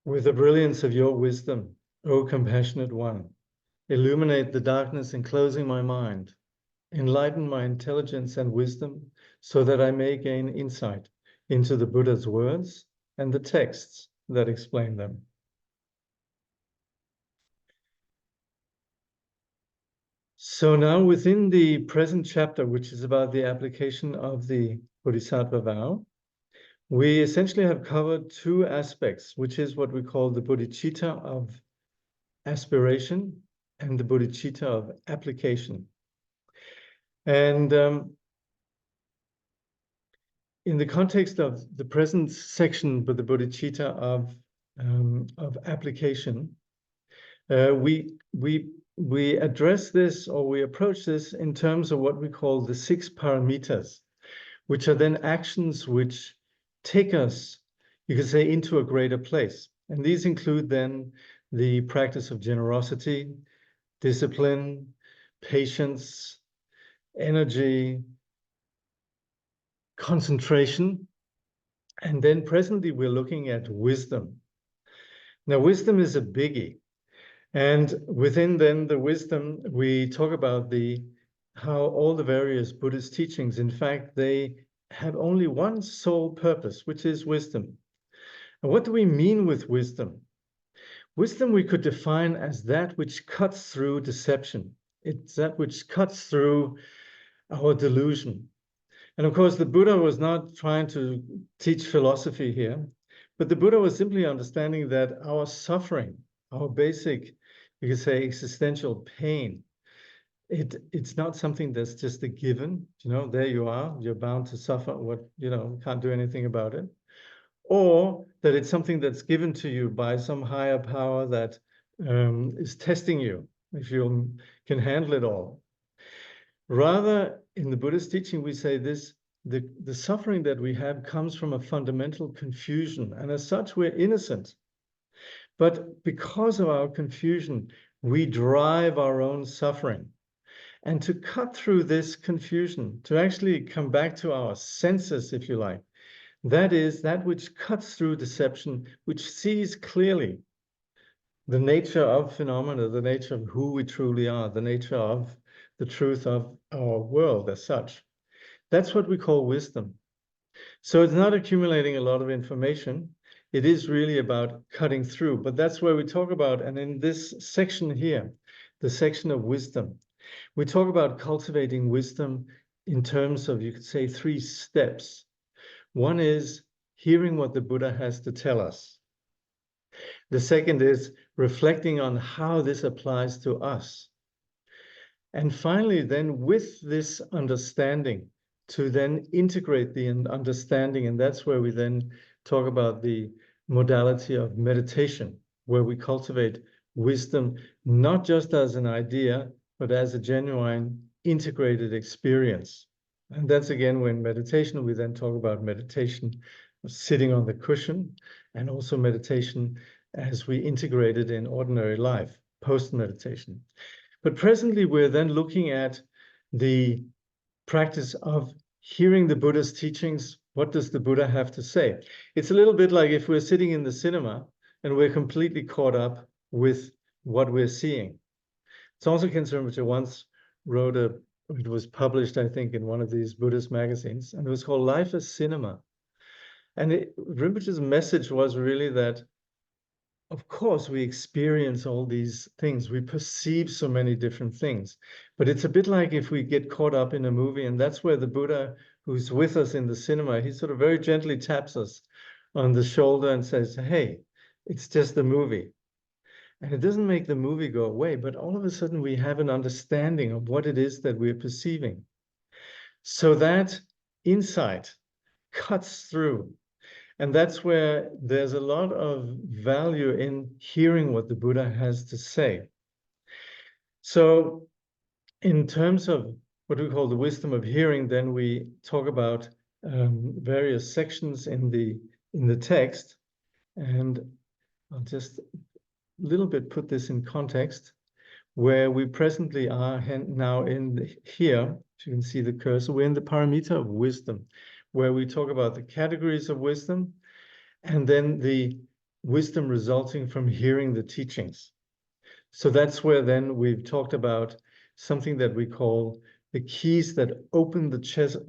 With the brilliance of your wisdom, O compassionate one, illuminate the darkness enclosing my mind, enlighten my intelligence and wisdom so that I may gain insight into the Buddha's words and the texts that explain them. So now within the present chapter, which is about the application of the Bodhisattva vow, we essentially have covered two aspects, which is what we call the bodhicitta of aspiration and the bodhicitta of application. And in the context of the present section, but the bodhicitta of application, we address this, or we approach this in terms of what we call the 6 paramitas, which are then actions which take us, you could say, into a greater place. And these include then the practice of generosity, discipline, patience, energy, concentration. And then presently we're looking at wisdom. Now, wisdom is a biggie. And within then the wisdom, we talk about how all the various Buddhist teachings, in fact, they have only one sole purpose, which is wisdom. And what do we mean with wisdom? Wisdom we could define as that which cuts through deception. It's that which cuts through our delusion. And of course, the Buddha was not trying to teach philosophy here, but the Buddha was simply understanding that our suffering, our basic, you could say, existential pain, it's not something that's just a given. There you are, you're bound to suffer, can't do anything about it. Or that it's something that's given to you by some higher power that is testing you, if you can handle it all. Rather, in the Buddhist teaching, we say the suffering that we have comes from a fundamental confusion, and as such, we're innocent. But because of our confusion, we drive our own suffering. And to cut through this confusion, to actually come back to our senses, if you like, that is that which cuts through deception, which sees clearly the nature of phenomena, the nature of who we truly are, the nature of the truth of our world as such. That's what we call wisdom. So it's not accumulating a lot of information. It is really about cutting through, but that's where we talk about, and in this section here, the section of wisdom, we talk about cultivating wisdom in terms of, you could say, 3 steps. One is hearing what the Buddha has to tell us. The second is reflecting on how this applies to us. And finally, then with this understanding, to then integrate the understanding, and that's where we then talk about the modality of meditation, where we cultivate wisdom, not just as an idea, but as a genuine integrated experience. And that's again, when meditation, we then talk about meditation of sitting on the cushion, and also meditation as we integrate it in ordinary life, post-meditation. But presently, we're then looking at the practice of hearing the Buddha's teachings. What does the Buddha have to say? It's a little bit like if we're sitting in the cinema and we're completely caught up with what we're seeing. Kangyur Rinpoche once wrote it was published, I think, in one of these Buddhist magazines, and it was called Life as Cinema. And Rinpoche's message was really that, of course, we experience all these things. We perceive so many different things. But it's a bit like if we get caught up in a movie, and that's where the Buddha, who's with us in the cinema, he sort of very gently taps us on the shoulder and says, hey, it's just a movie. And it doesn't make the movie go away, but all of a sudden we have an understanding of what it is that we're perceiving. So that insight cuts through. And that's where there's a lot of value in hearing what the Buddha has to say. So in terms of what we call the wisdom of hearing, then we talk about various sections in the text. And I'll just little bit put this in context, where we presently are now here, if you can see the cursor, we're in the paramita of wisdom, where we talk about the categories of wisdom, and then the wisdom resulting from hearing the teachings. So that's where then we've talked about something that we call the keys that open the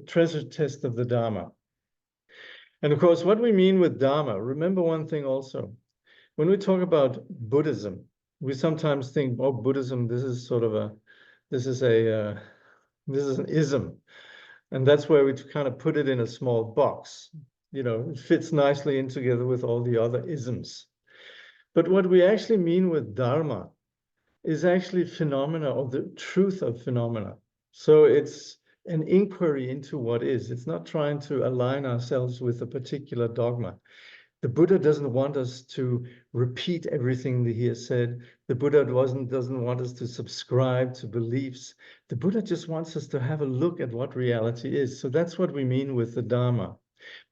treasure chest of the Dharma. And of course, what we mean with Dharma, remember one thing also. When we talk about Buddhism, we sometimes think, oh, Buddhism, this is sort of this is an ism. And that's where we kind of put it in a small box. It fits nicely in together with all the other isms. But what we actually mean with Dharma is actually phenomena, or the truth of phenomena. So it's an inquiry into what is. It's not trying to align ourselves with a particular dogma. The Buddha doesn't want us to repeat everything that he has said. The Buddha doesn't want us to subscribe to beliefs. The Buddha just wants us to have a look at what reality is. So that's what we mean with the Dharma.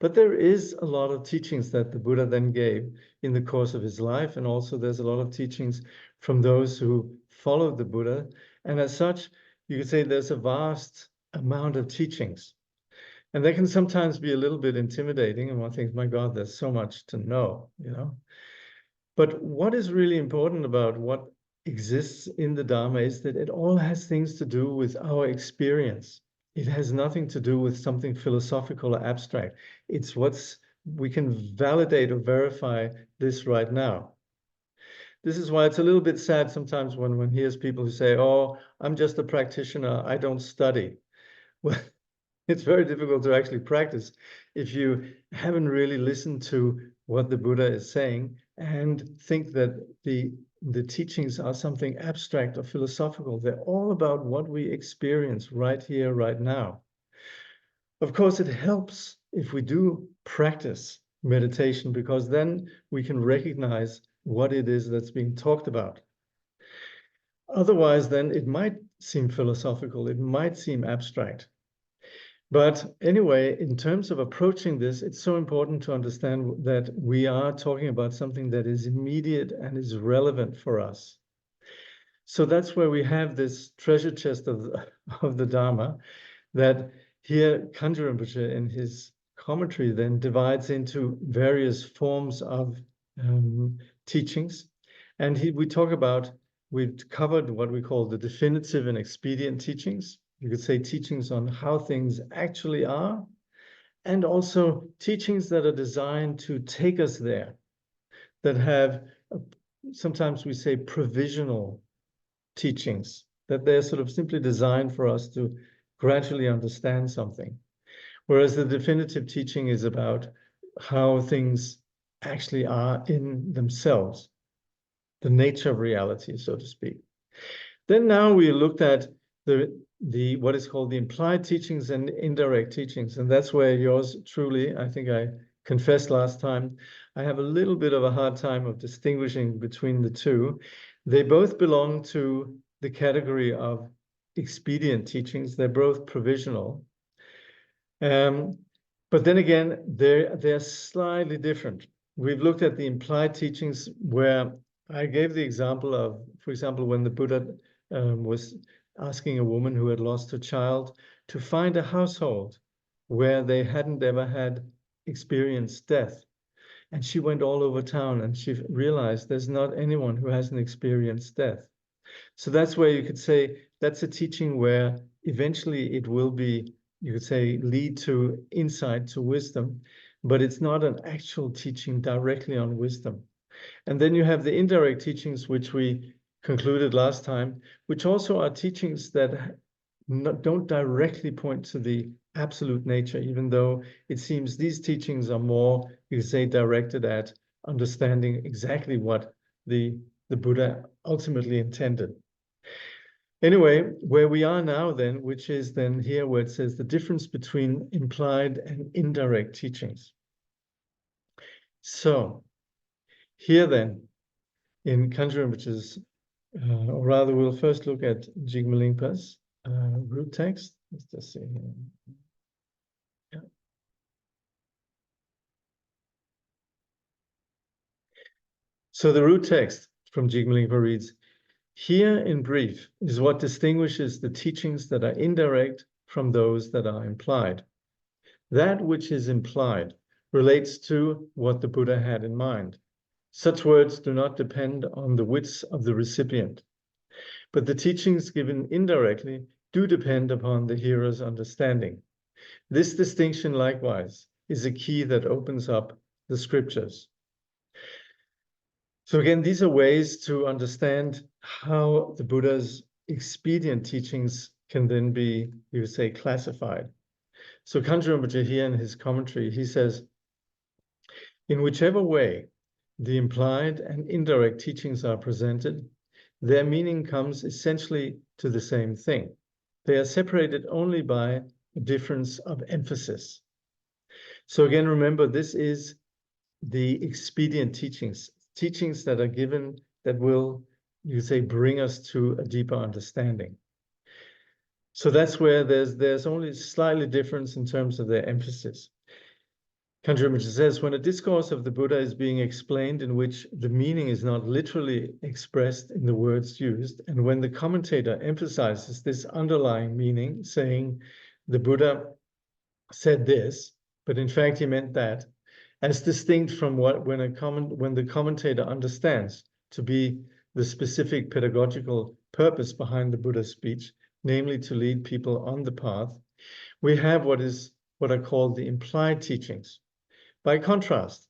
But there is a lot of teachings that the Buddha then gave in the course of his life. And also there's a lot of teachings from those who followed the Buddha. And as such, you could say there's a vast amount of teachings. And they can sometimes be a little bit intimidating, and one thinks, my God, there's so much to know, But what is really important about what exists in the Dharma is that it all has things to do with our experience. It has nothing to do with something philosophical or abstract. It's we can validate or verify this right now. This is why it's a little bit sad sometimes when one hears people who say, oh, I'm just a practitioner, I don't study. Well, it's very difficult to actually practice if you haven't really listened to what the Buddha is saying and think that the teachings are something abstract or philosophical. They're all about what we experience right here, right now. Of course, it helps if we do practice meditation, because then we can recognize what it is that's being talked about. Otherwise, then it might seem philosophical, it might seem abstract. But anyway, in terms of approaching this, it's so important to understand that we are talking about something that is immediate and is relevant for us. So that's where we have this treasure chest of the Dharma, that here Kangyur Rinpoche in his commentary then divides into various forms of teachings. And we've covered what we call the definitive and expedient teachings. You could say teachings on how things actually are, and also teachings that are designed to take us there, that have, sometimes we say provisional teachings, that they're sort of simply designed for us to gradually understand something. Whereas the definitive teaching is about how things actually are in themselves, the nature of reality, so to speak. Then now we looked at the what is called the implied teachings and indirect teachings. And that's where yours truly, I think I confessed last time, I have a little bit of a hard time of distinguishing between the two. They both belong to the category of expedient teachings. They're both provisional. But then again, they're slightly different. We've looked at the implied teachings where I gave the example of, for example, when the Buddha was asking a woman who had lost her child to find a household where they hadn't ever had experienced death. And she went all over town and she realized there's not anyone who hasn't experienced death. So that's where you could say that's a teaching where eventually it will be, you could say, lead to insight, to wisdom, but it's not an actual teaching directly on wisdom. And then you have the indirect teachings, which we concluded last time, which also are teachings that don't directly point to the absolute nature, even though it seems these teachings are more, you could say, directed at understanding exactly what the Buddha ultimately intended. Anyway, where we are now then, which is then here where it says the difference between implied and indirect teachings. So here then, in Kangyur Rinpoche's, or rather we'll first look at Jigme Lingpa's root text. Let's just see here. Yeah. So the root text from Jigme Lingpa reads, here in brief is what distinguishes the teachings that are indirect from those that are implied. That which is implied relates to what the Buddha had in mind. Such words do not depend on the wits of the recipient, but the teachings given indirectly do depend upon the hearer's understanding. This distinction, likewise, is a key that opens up the scriptures. So again, these are ways to understand how the Buddha's expedient teachings can then be, you would say, classified. So Kangyur Rinpoche here in his commentary, he says, in whichever way the implied and indirect teachings are presented, their meaning comes essentially to the same thing. They are separated only by a difference of emphasis. So again, remember, this is the expedient teachings, teachings that are given that will, you say, bring us to a deeper understanding. So that's where there's only slightly difference in terms of their emphasis. Kangyur Rinpoche says, when a discourse of the Buddha is being explained in which the meaning is not literally expressed in the words used, and when the commentator emphasizes this underlying meaning, saying the Buddha said this, but in fact he meant that, as distinct from when the commentator understands to be the specific pedagogical purpose behind the Buddha's speech, namely to lead people on the path, we have what are called the implied teachings. By contrast,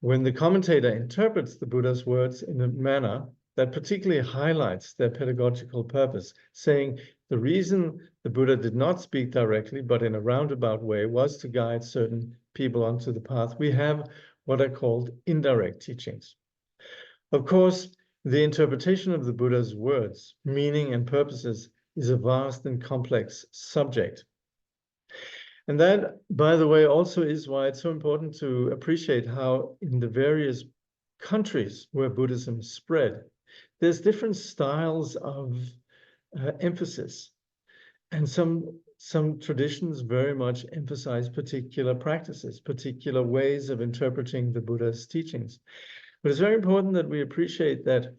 when the commentator interprets the Buddha's words in a manner that particularly highlights their pedagogical purpose, saying the reason the Buddha did not speak directly, but in a roundabout way, was to guide certain people onto the path, we have what are called indirect teachings. Of course, the interpretation of the Buddha's words, meaning and purposes is a vast and complex subject. And that, by the way, also is why it's so important to appreciate how in the various countries where Buddhism spread, there's different styles of emphasis. And some traditions very much emphasize particular practices, particular ways of interpreting the Buddha's teachings. But it's very important that we appreciate that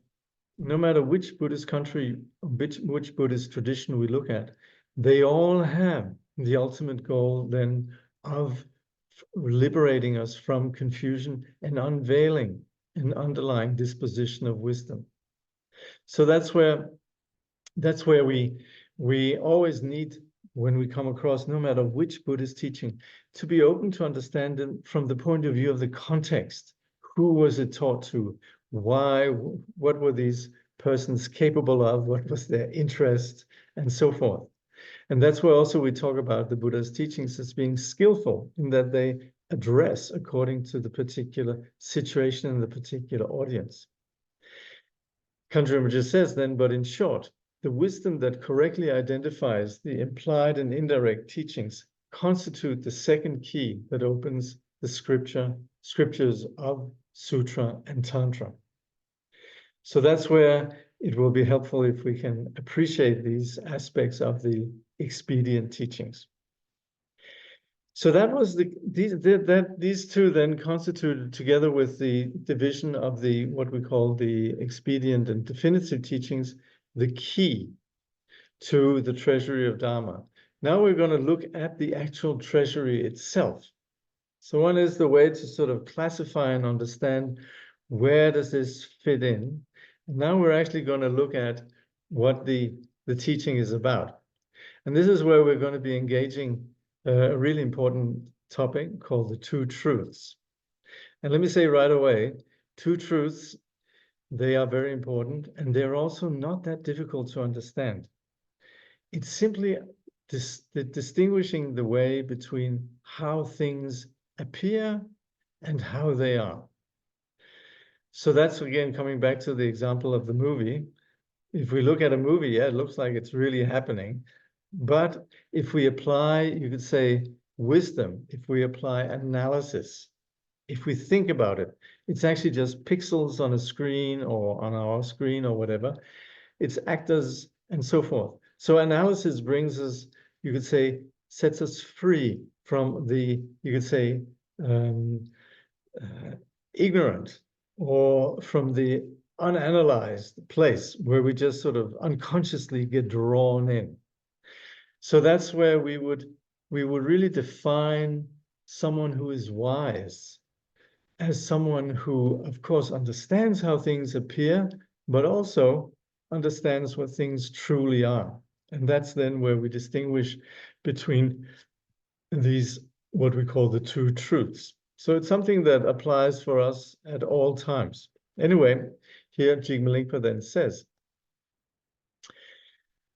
no matter which Buddhist country, which Buddhist tradition we look at, they all have the ultimate goal then of liberating us from confusion and unveiling an underlying disposition of wisdom. So that's where we always need, when we come across, no matter which Buddhist teaching, to be open to understand it from the point of view of the context. Who was it taught to? Why? What were these persons capable of? What was their interest? And so forth. And that's where also we talk about the Buddha's teachings as being skillful in that they address according to the particular situation and the particular audience. Kangyur Rinpoche says then, but in short, the wisdom that correctly identifies the implied and indirect teachings constitute the second key that opens the scriptures of Sutra and Tantra. So that's where it will be helpful if we can appreciate these aspects of the expedient teachings. So that was these two then constituted, together with the division of the what we call the expedient and definitive teachings, the key to the treasury of Dharma. Now we're going to look at the actual treasury itself. So one is the way to sort of classify and understand where does this fit in. And now we're actually going to look at what the teaching is about. And this is where we're going to be engaging a really important topic called the two truths. And let me say right away, two truths, they are very important, and they're also not that difficult to understand. It's simply distinguishing the way between how things appear and how they are. So that's, again, coming back to the example of the movie. If we look at a movie, yeah, it looks like it's really happening. But if we apply, you could say, wisdom, if we apply analysis, if we think about it, it's actually just pixels on a screen or on our screen or whatever. It's actors and so forth. So analysis brings us, you could say, sets us free from the, you could say, ignorant or from the unanalyzed place where we just sort of unconsciously get drawn in. So that's where we would really define someone who is wise as someone who, of course, understands how things appear, but also understands what things truly are. And that's then where we distinguish between these, what we call the two truths. So it's something that applies for us at all times. Anyway, here Jigme Lingpa then says,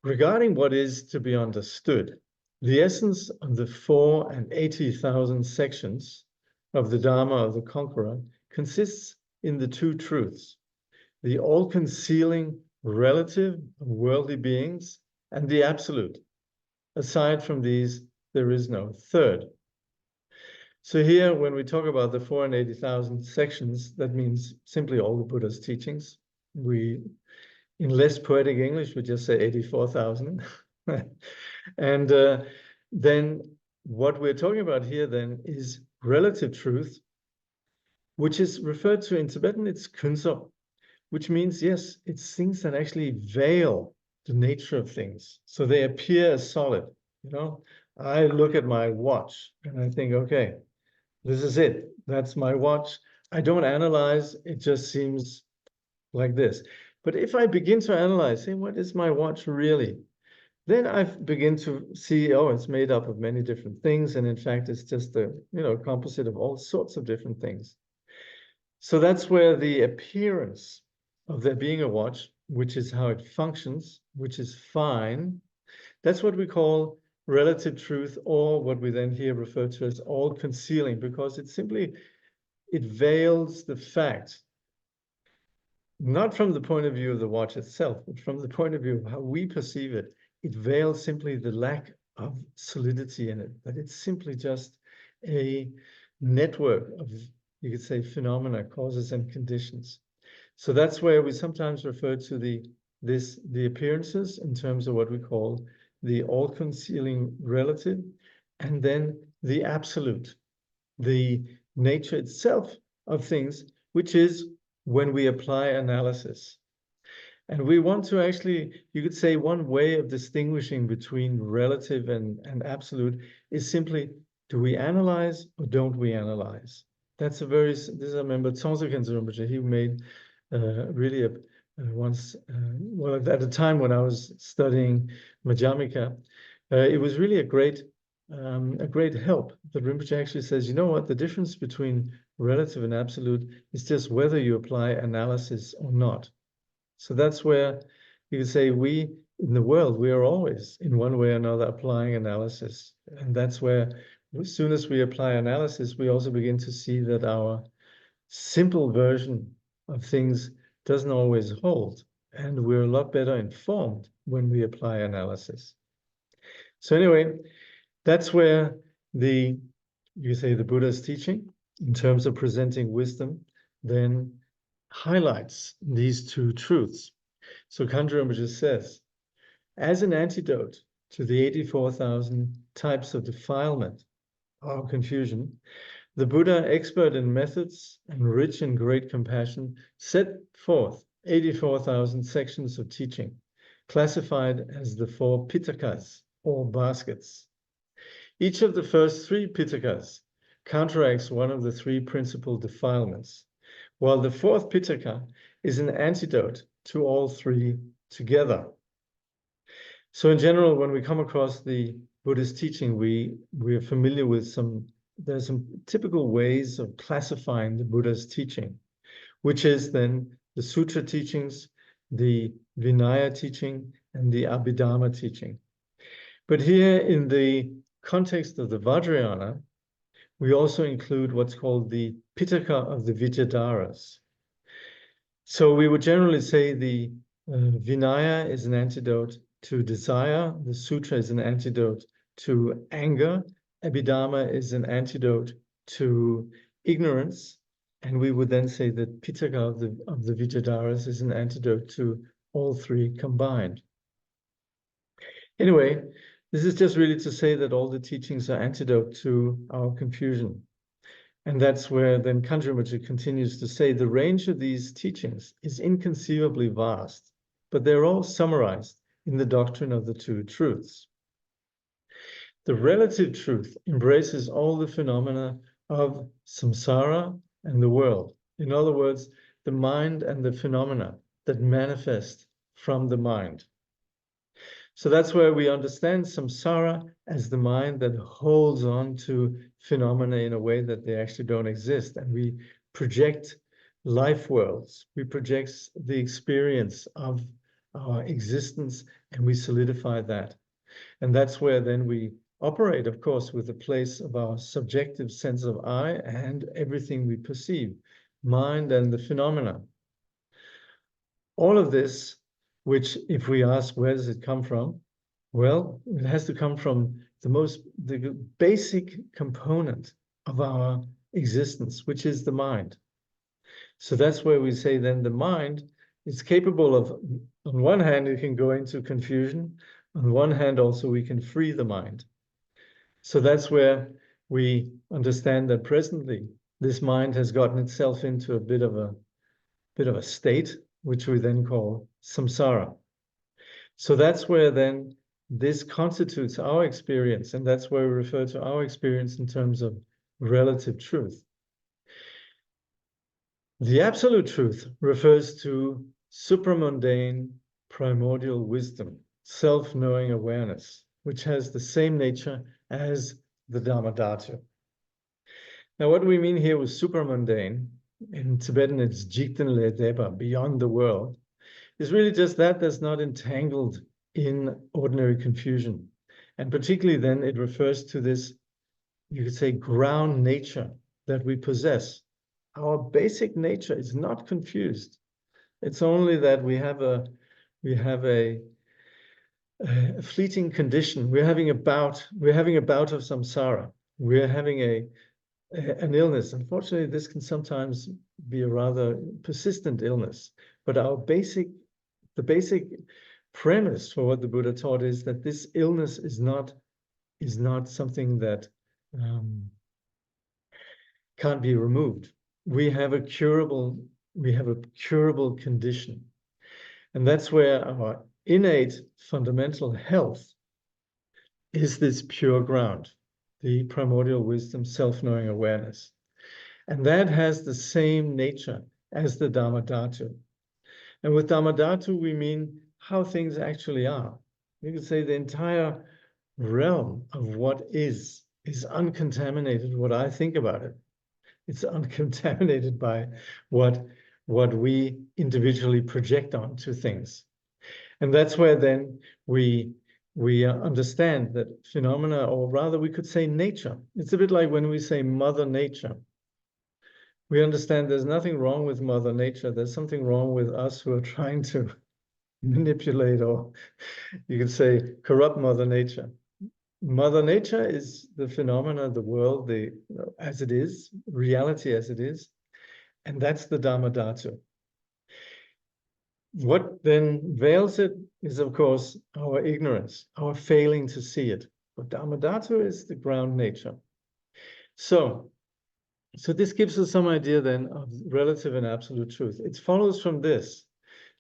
regarding what is to be understood, the essence of the 480,000 sections of the Dharma of the Conqueror consists in the two truths, the all-concealing relative of worldly beings and the absolute. Aside from these, there is no third. So here, when we talk about the 480,000 sections, that means simply all the Buddha's teachings. We, in less poetic English, we just say 84,000. And then what we're talking about here then is relative truth, which is referred to in Tibetan, it's kunso, which means, yes, it's things that actually veil the nature of things. So they appear as solid. You know, I look at my watch and I think, okay, this is it. That's my watch. I don't analyze. It just seems like this. But if I begin to analyze, say, what is my watch really? Then I begin to see, oh, it's made up of many different things. And in fact, it's just a, composite of all sorts of different things. So that's where the appearance of there being a watch, which is how it functions, which is fine, that's what we call relative truth, or what we then here refer to as all concealing, because it veils the fact, not from the point of view of the watch itself, but from the point of view of how we perceive it. It veils simply the lack of solidity in it, that it's simply just a network of, you could say, phenomena, causes and conditions. So that's where we sometimes refer to the appearances in terms of what we call the all-concealing relative, and then the absolute, the nature itself of things, which is when we apply analysis. And we want to actually, you could say one way of distinguishing between relative and absolute is simply, do we analyze or don't we analyze? That's I remember Tsongsa Khyentse Rinpoche, he made really once, well, at the time when I was studying Madhyamika, it was really a great help that Rinpoche actually says, you know what, the difference between relative and absolute is just whether you apply analysis or not. So that's where you could say we, in the world, we are always, in one way or another, applying analysis. And that's where, as soon as we apply analysis, we also begin to see that our simple version of things doesn't always hold. And we're a lot better informed when we apply analysis. So anyway, that's where the Buddha's teaching, in terms of presenting wisdom, then highlights these two truths. So Kangyur Rinpoche says, as an antidote to the 84,000 types of defilement or confusion, the Buddha, expert in methods and rich in great compassion, set forth 84,000 sections of teaching, classified as the 4 pitakas, or baskets. Each of the first 3 pitakas counteracts one of the 3 principal defilements, while the 4th pitaka is an antidote to all 3 together. So in general, when we come across the Buddhist teaching, we are familiar with there's some typical ways of classifying the Buddha's teaching, which is then the sutra teachings, the Vinaya teaching, and the Abhidharma teaching. But here in the context of the Vajrayana, we also include what's called the Pitaka of the Vijayadas. So we would generally say the Vinaya is an antidote to desire, the Sutra is an antidote to anger, Abhidharma is an antidote to ignorance, and we would then say that Pitaka of the Vijayadas is an antidote to all 3 combined. Anyway, this is just really to say that all the teachings are antidote to our confusion. And that's where then Kangyur Rinpoche continues to say the range of these teachings is inconceivably vast, but they're all summarized in the doctrine of the 2 truths. The relative truth embraces all the phenomena of samsara and the world. In other words, the mind and the phenomena that manifest from the mind. So that's where we understand samsara as the mind that holds on to phenomena in a way that they actually don't exist. And we project life worlds, we project the experience of our existence, and we solidify that. And that's where then we operate, of course, with the place of our subjective sense of I and everything we perceive, mind and the phenomena. All of this, which if we ask, where does it come from? Well, it has to come from the basic component of our existence, which is the mind. So that's where we say then the mind is capable of, on one hand, it can go into confusion. On one hand, also, we can free the mind. So that's where we understand that presently this mind has gotten itself into a bit of a state, which we then call samsara. So that's where then this constitutes our experience, and that's where we refer to our experience in terms of relative truth. The absolute truth refers to supramundane primordial wisdom, self-knowing awareness, which has the same nature as the Dhammadhatu. Now, what do we mean here with supramundane? In Tibetan, it's Jikten Le Deba, beyond the world, is really just that that's not entangled in ordinary confusion. And particularly then it refers to this, you could say, ground nature that we possess. Our basic nature is not confused. It's only that we have a fleeting condition. We're having a bout of samsara. We're having an illness. Unfortunately, this can sometimes be a rather persistent illness. But the basic premise for what the Buddha taught is that this illness is not something that can't be removed. We have a curable condition. And that's where our innate fundamental health is this pure ground, the primordial wisdom, self-knowing awareness. And that has the same nature as the Dhammadhatu. And with Dhammadhatu, we mean how things actually are. You could say the entire realm of what is uncontaminated, what I think about it. It's uncontaminated by what we individually project onto things. And that's where then we understand that phenomena, or rather we could say nature. It's a bit like when we say Mother Nature. We understand there's nothing wrong with Mother Nature. There's something wrong with us who are trying to manipulate, or you could say corrupt Mother Nature. Mother Nature is the phenomena, the world, as it is, reality as it is, and that's the Dhammadhatu. What then veils it is, of course, our ignorance, our failing to see it. But Dhammadhatu is the ground nature. So this gives us some idea then of relative and absolute truth. It follows from this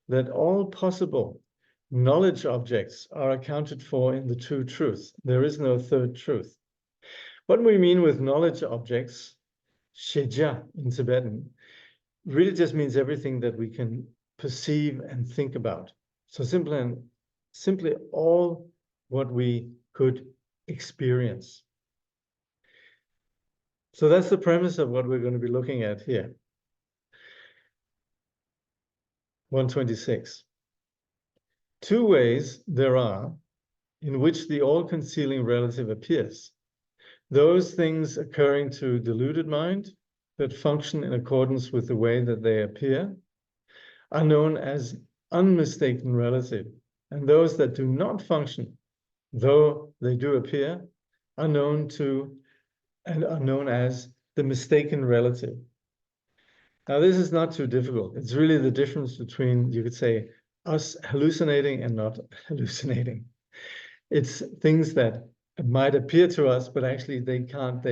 that all possible knowledge objects are accounted for in the true truth. There is no third truth. What we mean with knowledge objects, sheja in Tibetan, really just means everything that we can perceive and think about. So simply all what we could experience. So that's the premise of what we're going to be looking at here. 126. Two ways there are in which the all-concealing relative appears. Those things occurring to deluded mind that function in accordance with the way that they appear are known as unmistaken relative, and those that do not function, though they do appear, are known as the mistaken relative. Now, this is not too difficult. It's really the difference between, you could say, us hallucinating and not hallucinating. It's things that might appear to us, but actually they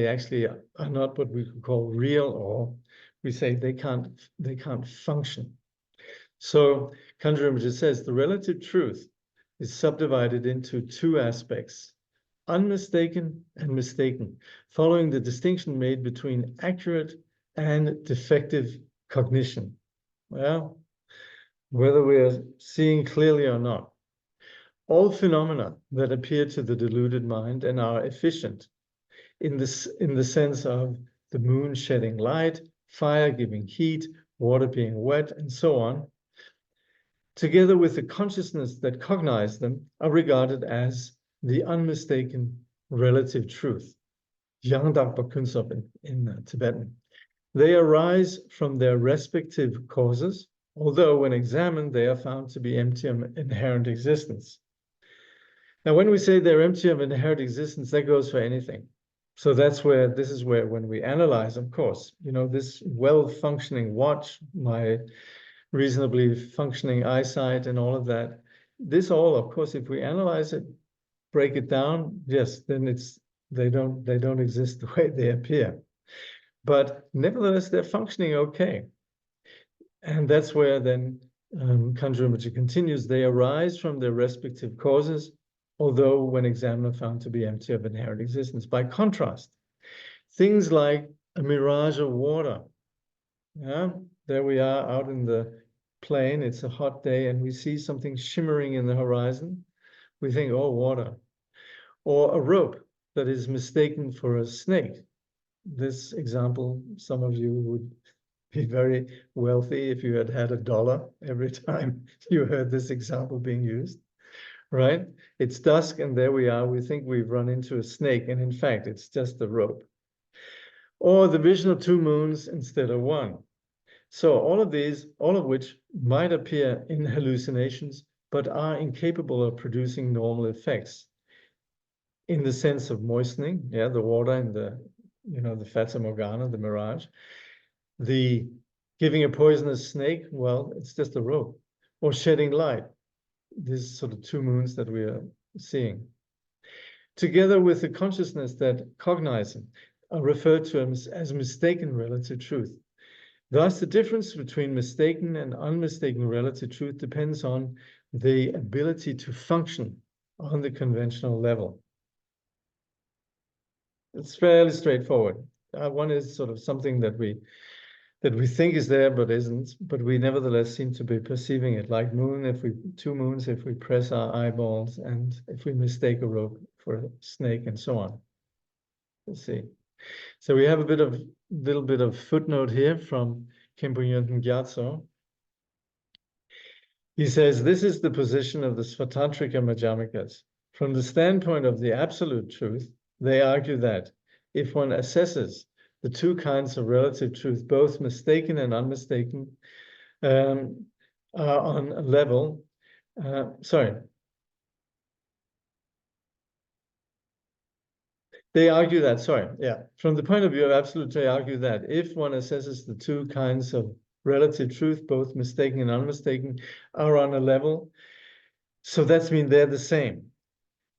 actually are not what we could call real, or we say they can't function. So Kangyur Rinpoche says the relative truth is subdivided into two aspects, unmistaken and mistaken, following the distinction made between accurate and defective cognition. Well, whether we are seeing clearly or not, all phenomena that appear to the deluded mind and are efficient in the sense of the moon shedding light, fire giving heat, water being wet, and so on, together with the consciousness that cognize them, are regarded as the unmistaken relative truth. Yangdak Bakunsop in Tibetan. They arise from their respective causes, although when examined, they are found to be empty of inherent existence. Now, when we say they're empty of inherent existence, that goes for anything. So this is where when we analyze, of course, this well-functioning watch, my reasonably functioning eyesight and all of that, this all, of course, if we analyze it, break it down, yes, then they don't exist the way they appear. But nevertheless, they're functioning okay. And that's where then Kangyur Rinpoche continues, they arise from their respective causes, although when examined found to be empty of inherent existence. By contrast, things like a mirage of water, there we are out in the plain, it's a hot day, and we see something shimmering in the horizon. We think, oh, water. Or a rope that is mistaken for a snake. This example, some of you would be very wealthy if you had $1 every time you heard this example being used, right? It's dusk and there we are. We think we've run into a snake, and in fact, it's just a rope. Or the vision of 2 moons instead of 1. So all of which might appear in hallucinations, but are incapable of producing normal effects. In the sense of moistening, the water in the Fata Morgana, the mirage. The giving a poisonous snake, well, it's just a rope. Or shedding light, these sort of 2 moons that we are seeing. Together with the consciousness that cognizing are referred to as mistaken relative truth. Thus, the difference between mistaken and unmistaken relative truth depends on the ability to function on the conventional level. It's fairly straightforward. One is sort of something that we think is there but isn't, but we nevertheless seem to be perceiving it, like 2 moons if we press our eyeballs, and if we mistake a rope for a snake, and so on. Let's see. So we have a little bit of footnote here from Khenpo Yönten Gyatso. He says, this is the position of the Svatantrika Madhyamikas. From the standpoint of the absolute truth, they argue that if one assesses the 2 kinds of relative truth, both mistaken and unmistaken, are on a level, They argue that, from the point of view of absolute, they argue that if one assesses the 2 kinds of relative truth, both mistaken and unmistaken, are on a level, so that's mean they're the same.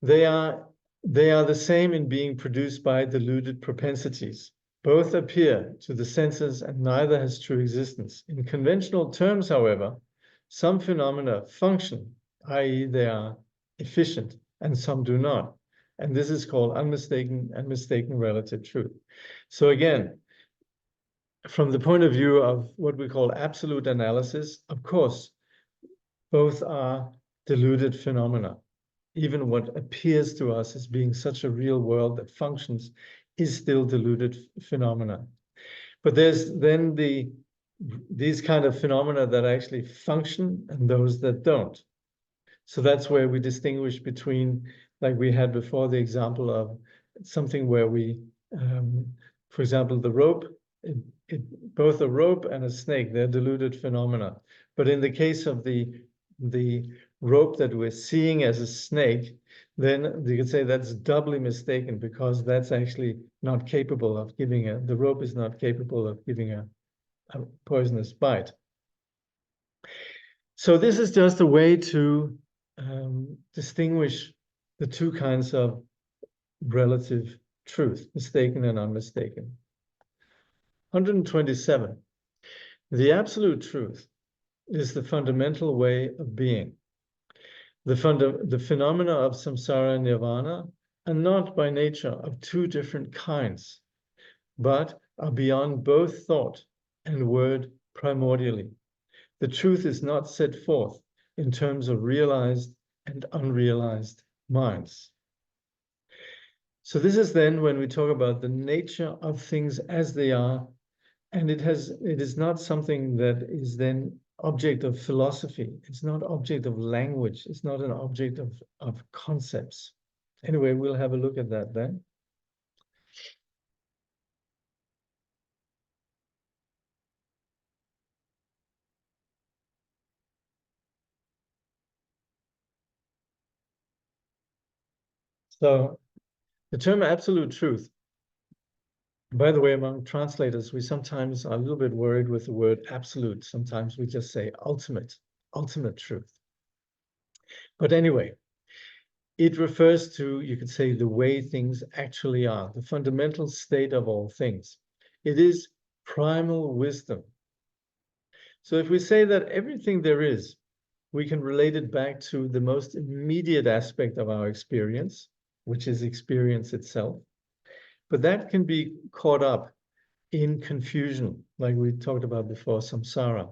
They are the same in being produced by deluded propensities. Both appear to the senses and neither has true existence. In conventional terms, however, some phenomena function, i.e. they are efficient, and some do not. And this is called unmistaken and mistaken relative truth. So again, from the point of view of what we call absolute analysis, of course, both are deluded phenomena. Even what appears to us as being such a real world that functions is still deluded phenomena. But there's then these kind of phenomena that actually function and those that don't. So that's where we distinguish between, like we had before, the example of something where we, for example, the rope, both a rope and a snake, they're deluded phenomena. But in the case of the rope that we're seeing as a snake, then you could say that's doubly mistaken, because that's actually not capable of giving the rope is not capable of giving a poisonous bite. So this is just a way to distinguish the 2 kinds of relative truth, mistaken and unmistaken. 127. The absolute truth is the fundamental way of being. The phenomena of samsara and nirvana are not by nature of 2 different kinds, but are beyond both thought and word primordially. The truth is not set forth in terms of realized and unrealized minds. So this is then when we talk about the nature of things as they are, and it is not something that is then object of philosophy. It's not object of language. It's not an object of concepts. Anyway, we'll have a look at that then. So the term absolute truth, by the way, among translators, we sometimes are a little bit worried with the word absolute. Sometimes we just say ultimate truth. But anyway, it refers to, you could say, the way things actually are, the fundamental state of all things. It is primal wisdom. So if we say that everything there is, we can relate it back to the most immediate aspect of our experience, which is experience itself. But that can be caught up in confusion, like we talked about before, samsara.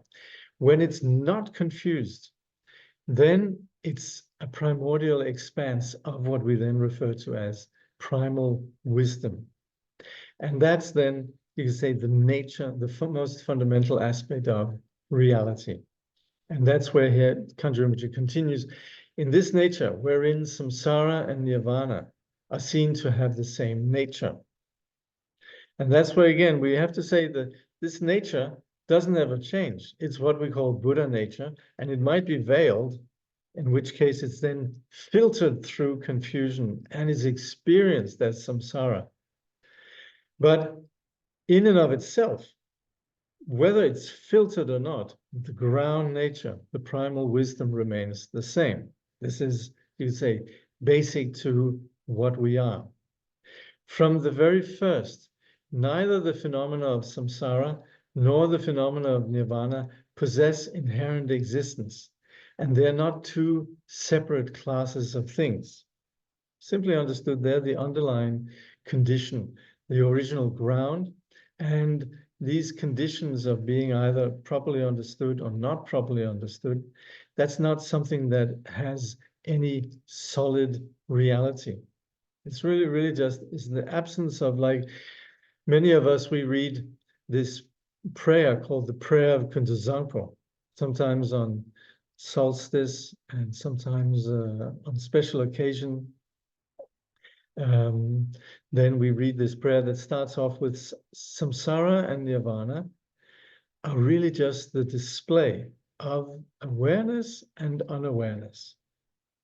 When it's not confused, then it's a primordial expanse of what we then refer to as primal wisdom. And that's then, you can say, the nature, the most fundamental aspect of reality. And that's where here Kangyur Rinpoche continues. In this nature, wherein samsara and nirvana are seen to have the same nature. And that's where, again, we have to say that this nature doesn't ever change. It's what we call Buddha nature, and it might be veiled, in which case it's then filtered through confusion and is experienced as samsara. But in and of itself, whether it's filtered or not, the ground nature, the primal wisdom remains the same. This is, you could say, basic to what we are. From the very first, neither the phenomena of samsara nor the phenomena of nirvana possess inherent existence, and they're not two separate classes of things. Simply understood, they're the underlying condition, the original ground, and these conditions of being either properly understood or not properly understood, that's not something that has any solid reality. It's really just is the absence of, like many of us, we read this prayer called the prayer of Kuntuzangpo, sometimes on solstice and sometimes on special occasion. Then we read this prayer that starts off with samsara and nirvana are really just the display of awareness and unawareness,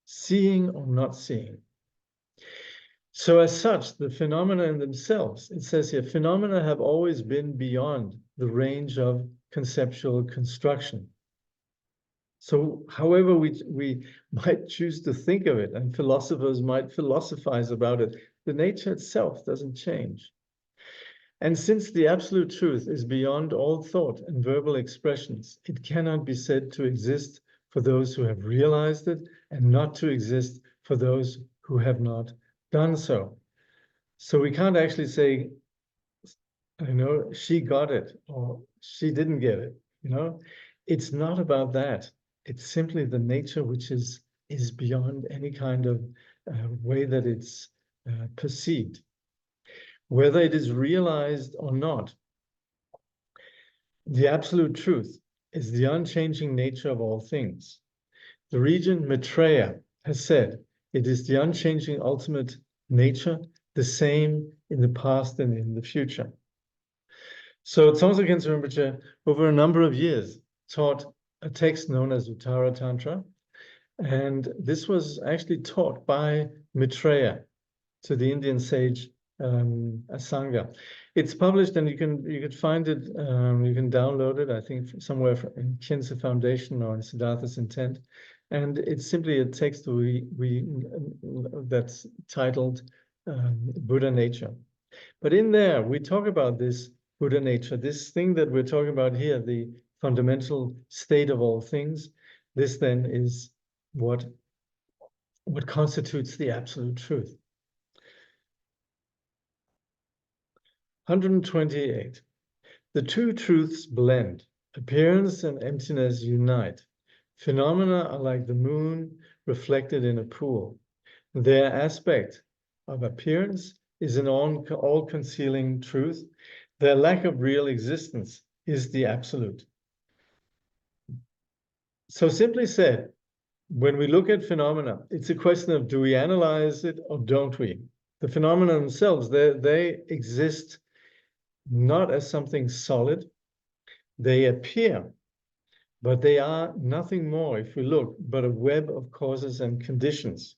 seeing or not seeing. So as such, the phenomena in themselves, it says here, phenomena have always been beyond the range of conceptual construction. So however we might choose to think of it, and philosophers might philosophize about it, the nature itself doesn't change. And since the absolute truth is beyond all thought and verbal expressions, it cannot be said to exist for those who have realized it and not to exist for those who have not done so. So we can't actually say, you know, she got it or she didn't get it, you know. It's not about that. It's simply the nature which is beyond any kind of way that it's perceived. Whether it is realized or not, the absolute truth is the unchanging nature of all things. The regent Maitreya has said, it is the unchanging ultimate nature, the same in the past and in the future. So Tsongsa Khyentse Rinpoche, over a number of years, taught a text known as Uttara Tantra, and this was actually taught by Maitreya to the Indian sage Asanga. It's published, and you can find it. You can download it, I think, somewhere in Khyentse Foundation or in Siddhartha's Intent, and it's simply a text that's titled Buddha Nature. But in there, we talk about this Buddha nature, this thing that we're talking about here, the fundamental state of all things. This then is what constitutes the absolute truth. 128. The two truths blend. Appearance and emptiness unite. Phenomena are like the moon reflected in a pool. Their aspect of appearance is an all-concealing truth. Their lack of real existence is the absolute. So simply said, when we look at phenomena, it's a question of, do we analyze it or don't we? The phenomena themselves, they exist not as something solid. They appear, but they are nothing more, if we look, but a web of causes and conditions.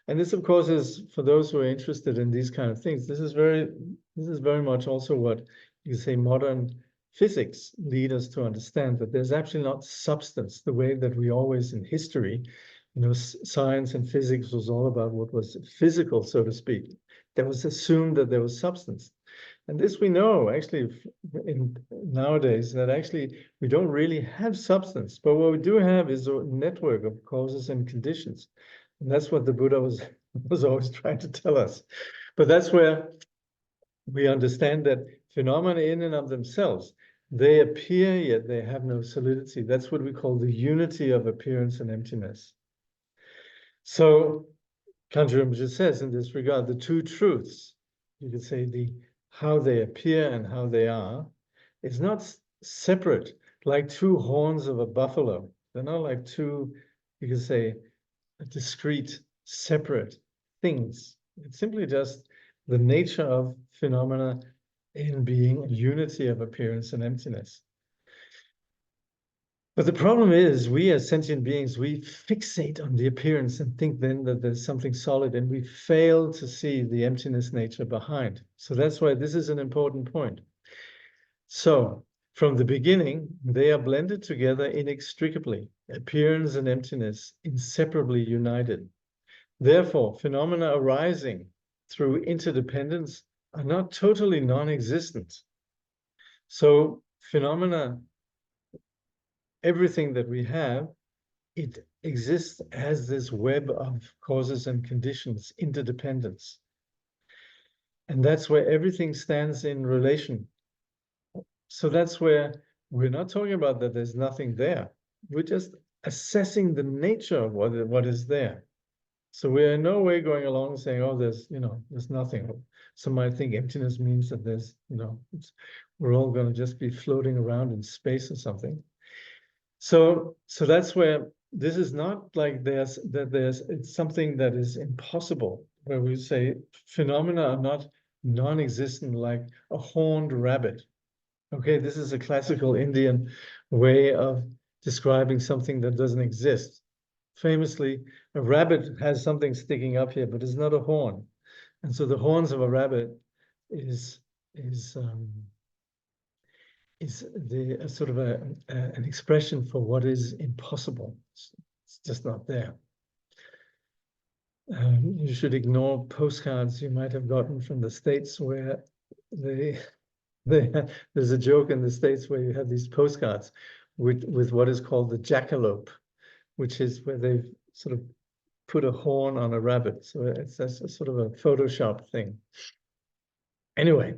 And this, of course, is, for those who are interested in these kind of things, this is very much also what you say modern physics lead us to understand, that there's actually not substance the way that we always in history, science and physics was all about what was physical, so to speak. That was assumed that there was substance. And this we know actually nowadays, that actually we don't really have substance, but what we do have is a network of causes and conditions. And that's what the Buddha was always trying to tell us. But that's where we understand that phenomena in and of themselves, they appear, yet they have no solidity. That's what we call the unity of appearance and emptiness. So Kangyur Rinpoche says in this regard, the two truths, you could say how they appear and how they are, is not separate like two horns of a buffalo. They're not like two, you could say, discrete, separate things. It's simply just the nature of phenomena in being a unity of appearance and emptiness. But the problem is, we as sentient beings, we fixate on the appearance and think then that there's something solid, and we fail to see the emptiness nature behind. So that's why this is an important point. So from the beginning, they are blended together inextricably, appearance and emptiness inseparably united. Therefore, phenomena arising through interdependence are not totally non-existent. So phenomena, everything that we have, it exists as this web of causes and conditions, interdependence. And that's where everything stands in relation. So that's where we're not talking about that there's nothing there. We're just assessing the nature of what is there. So we're in no way going along saying, oh, there's nothing. Some might think emptiness means that there's, we're all going to just be floating around in space or something. So that's where this is not like it's something that is impossible, where we say phenomena are not non-existent like a horned rabbit. Okay, this is a classical Indian way of describing something that doesn't exist. Famously, a rabbit has something sticking up here, but it's not a horn. And so the horns of a rabbit is sort of an expression for what is impossible. It's just not there. You should ignore postcards you might have gotten from the States where there's a joke in the States where you have these postcards with what is called the jackalope, which is where they've sort of put a horn on a rabbit. So it's a sort of a Photoshop thing. Anyway,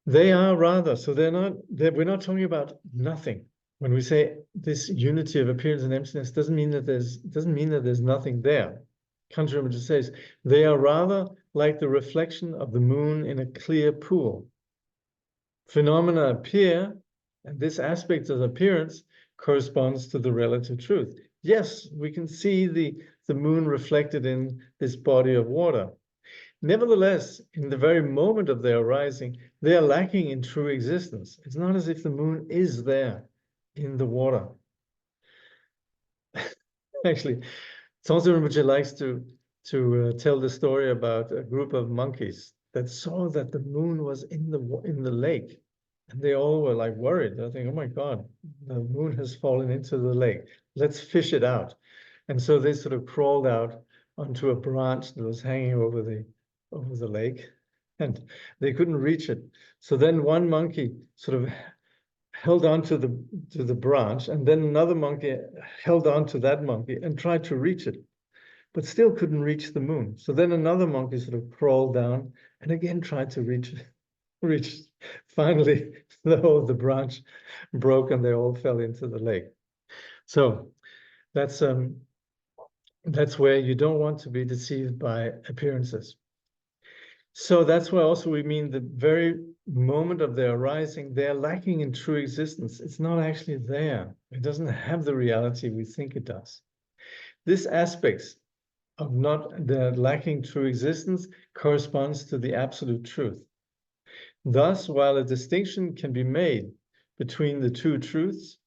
they are rather, so we're not talking about nothing. When we say this unity of appearance and emptiness, doesn't mean that there's nothing there. Kangyur Rinpoche says, they are rather like the reflection of the moon in a clear pool. Phenomena appear, and this aspect of appearance corresponds to the relative truth. Yes, we can see the moon reflected in this body of water. Nevertheless, in the very moment of their arising, they are lacking in true existence. It's not as if the moon is there in the water. Actually, Kangyur Rinpoche likes to tell the story about a group of monkeys that saw that the moon was in the lake. And they all were like worried. They're thinking, oh my God, the moon has fallen into the lake. Let's fish it out. And so they sort of crawled out onto a branch that was hanging over the lake, and they couldn't reach it. So then one monkey sort of held on to the branch, and then another monkey held on to that monkey and tried to reach it, but still couldn't reach the moon. So then another monkey sort of crawled down and again tried to reach it. reached, finally, the branch broke and they all fell into the lake. So that's where you don't want to be deceived by appearances. So that's why also we mean the very moment of their arising, they're lacking in true existence. It's not actually there. It doesn't have the reality we think it does. This aspect of not the lacking true existence corresponds to the absolute truth. Thus, while a distinction can be made between the two truths,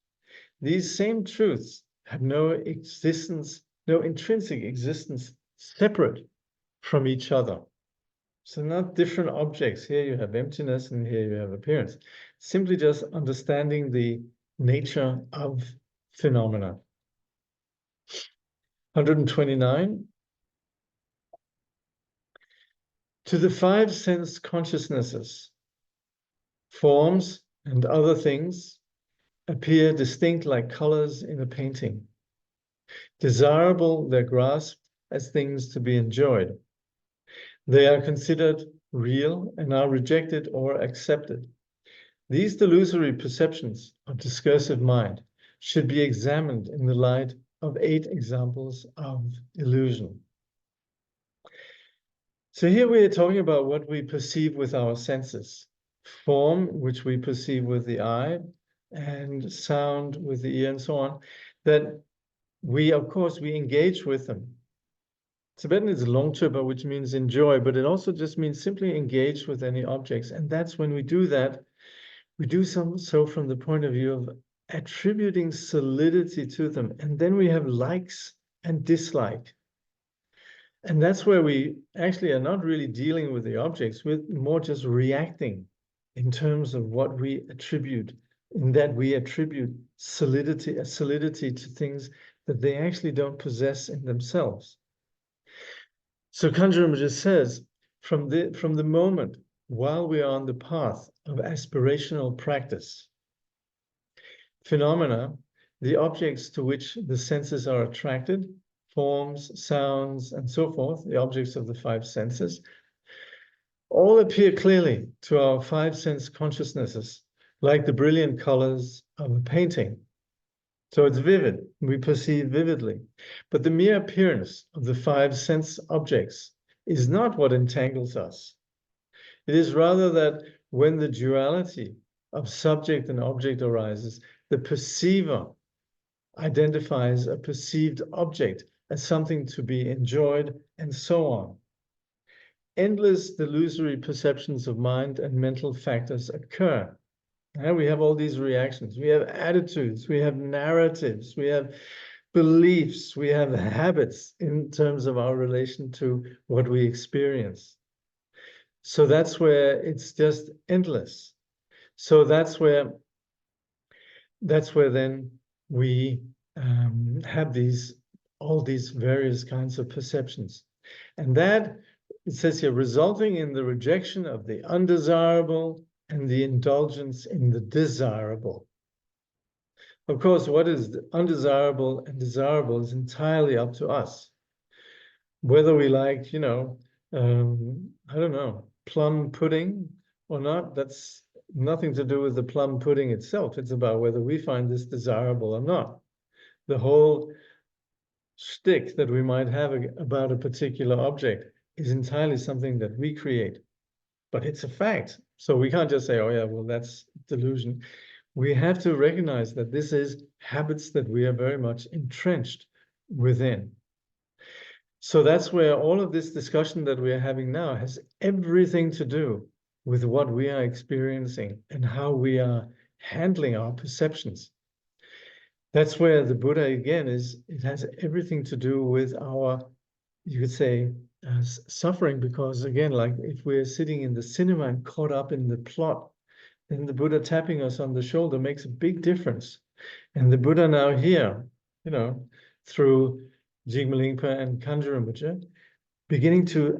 these same truths have no existence, no intrinsic existence separate from each other. So not different objects. Here you have emptiness and here you have appearance. Simply just understanding the nature of phenomena. 129. To the five sense consciousnesses, forms and other things appear distinct like colors in a painting. Desirable they're grasped as things to be enjoyed. They are considered real and are rejected or accepted. These delusory perceptions of discursive mind should be examined in the light of 8 examples of illusion. So here we are talking about what we perceive with our senses. Form, which we perceive with the eye, and sound with the ear, and so on, that we, of course, we engage with them. Tibetan is longchepa, which means enjoy, but it also just means simply engage with any objects. And that's when we do that, we do so from the point of view of attributing solidity to them. And then we have likes and dislike. And that's where we actually are not really dealing with the objects, we're more just reacting in terms of what we attribute, in that we attribute solidity to things that they actually don't possess in themselves. So Kangyur Rinpoche says, from the moment while we are on the path of aspirational practice, phenomena, the objects to which the senses are attracted, forms, sounds, and so forth, the objects of the 5 senses, all appear clearly to our 5 sense consciousnesses, like the brilliant colors of a painting. So it's vivid, we perceive vividly. But the mere appearance of the 5 sense objects is not what entangles us. It is rather that when the duality of subject and object arises, the perceiver identifies a perceived object as something to be enjoyed, and so on. Endless delusory perceptions of mind and mental factors occur. And we have all these reactions. We have attitudes, we have narratives, we have beliefs, we have habits in terms of our relation to what we experience. So that's where it's just endless. So that's where then we have all these various kinds of perceptions. And that, it says here, resulting in the rejection of the undesirable and the indulgence in the desirable. Of course, what is undesirable and desirable is entirely up to us. Whether we like, I don't know, plum pudding or not, that's nothing to do with the plum pudding itself. It's about whether we find this desirable or not. The whole shtick that we might have about a particular object is entirely something that we create, but it's a fact. So we can't just say, oh yeah, well, that's delusion. We have to recognize that this is habits that we are very much entrenched within. So that's where all of this discussion that we are having now has everything to do with what we are experiencing and how we are handling our perceptions. That's where the Buddha, again, it has everything to do with our, you could say, suffering, because again, like if we're sitting in the cinema and caught up in the plot, then the Buddha tapping us on the shoulder makes a big difference. And the Buddha now here, through Jigme Lingpa and Kangyur Rinpoche, beginning to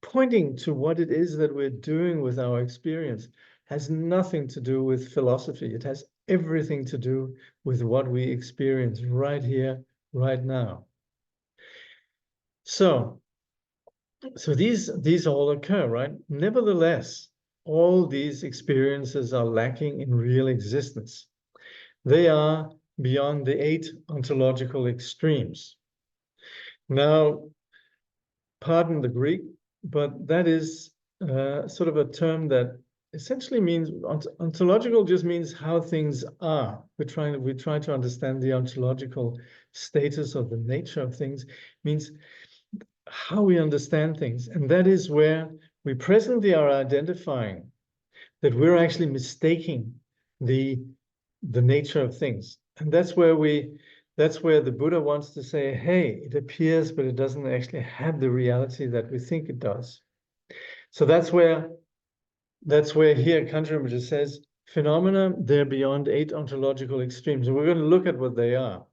pointing to what it is that we're doing with our experience, has nothing to do with philosophy. It has everything to do with what we experience right here, right now. So So these all occur, right? Nevertheless, all these experiences are lacking in real existence. They are beyond the 8 ontological extremes. Now, pardon the Greek, but that is sort of a term that essentially means ontological just means how things are. We try to understand the ontological status of the nature of things, means how we understand things. And that is where we presently are identifying that we're actually mistaking the nature of things. And that's where the Buddha wants to say, hey, it appears, but it doesn't actually have the reality that we think it does. So that's where here Kangyur Rinpoche says, phenomena, they're beyond 8 ontological extremes. And we're going to look at what they are.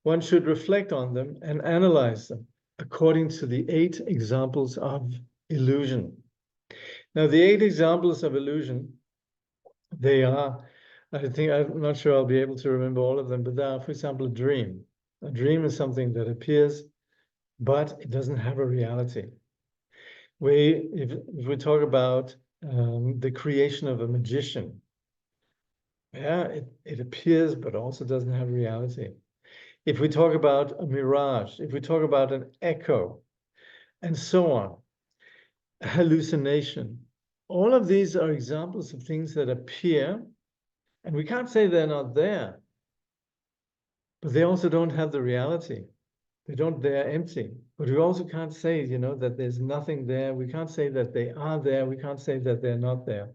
One should reflect on them and analyze them according to the 8 examples of illusion. Now, the 8 examples of illusion, they are, I'm not sure I'll be able to remember all of them, but they are, for example, a dream. A dream is something that appears, but it doesn't have a reality. If we talk about the creation of a magician, yeah, it appears, but also doesn't have reality. If we talk about a mirage, if we talk about an echo, and so on, a hallucination, all of these are examples of things that appear, and we can't say they're not there, but they also don't have the reality. They're empty. But we also can't say, that there's nothing there. We can't say that they are there. We can't say that they're not there.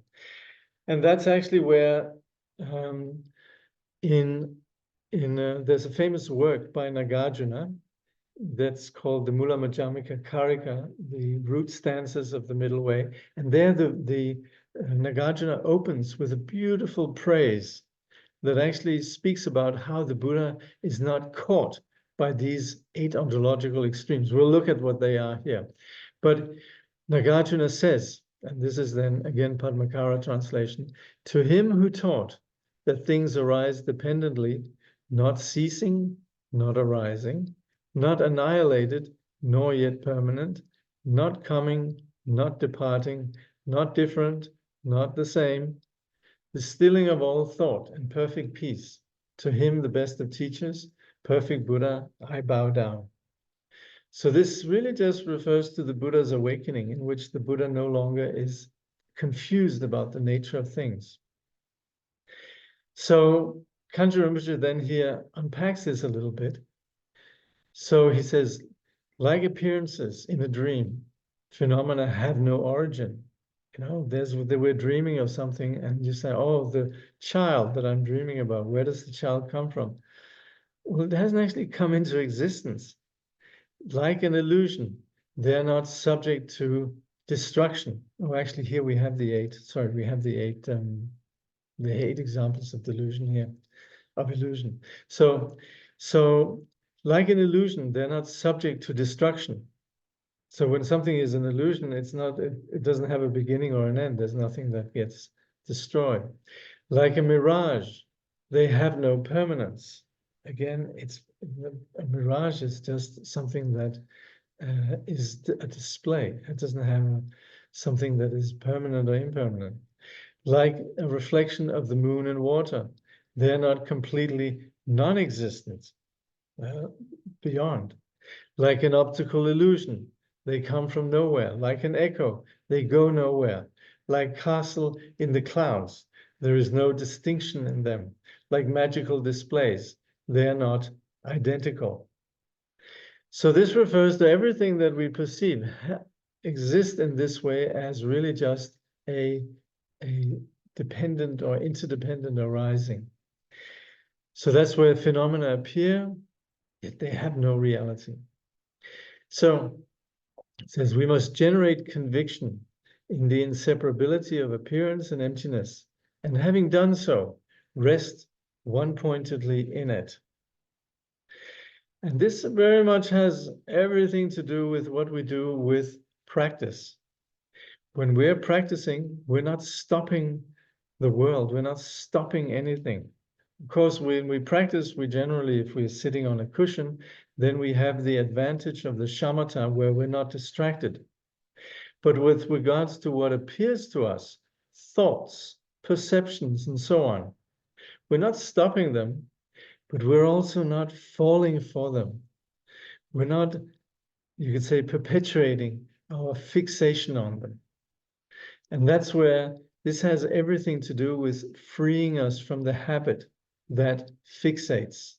And that's actually where there's a famous work by Nagarjuna that's called the Mula Madhyamika Karika, the root stanzas of the middle way. And there the Nagarjuna opens with a beautiful praise that actually speaks about how the Buddha is not caught by these 8 ontological extremes. We'll look at what they are here. But Nagarjuna says, and this is then again Padmakara translation, to him who taught that things arise dependently, not ceasing, not arising, not annihilated, nor yet permanent, not coming, not departing, not different, not the same, the stilling of all thought and perfect peace. To him, the best of teachers, perfect Buddha, I bow down. So this really just refers to the Buddha's awakening, in which the Buddha no longer is confused about the nature of things. So Kangyur Rinpoche then here unpacks this a little bit. So he says, like appearances in a dream, phenomena have no origin. We're dreaming of something, and you say, oh, the child that I'm dreaming about, where does the child come from? Well, it hasn't actually come into existence. Like an illusion, they're not subject to destruction. Oh, actually, here we have the 8. Sorry, we have the 8 examples of delusion here, of illusion. So like an illusion, they're not subject to destruction. So when something is an illusion, it doesn't have a beginning or an end. There's nothing that gets destroyed. Like a mirage, they have no permanence. Again, a mirage is just something that is a display. It doesn't have something that is permanent or impermanent. Like a reflection of the moon and water, they're not completely non-existent, beyond. Like an optical illusion, they come from nowhere. Like an echo, they go nowhere. Like castle in the clouds, there is no distinction in them. Like magical displays, they are not identical. So this refers to everything that we perceive exists in this way as really just a dependent or interdependent arising. So that's where phenomena appear, yet they have no reality. So it says we must generate conviction in the inseparability of appearance and emptiness, and having done so, rest one-pointedly in it. And this very much has everything to do with what we do with practice. When we're practicing, we're not stopping the world. We're not stopping anything. Of course, when we practice, we generally, if we're sitting on a cushion, then we have the advantage of the shamatha where we're not distracted. But with regards to what appears to us, thoughts, perceptions, and so on, we're not stopping them, but we're also not falling for them. We're not, you could say, perpetuating our fixation on them. And that's where this has everything to do with freeing us from the habit that fixates.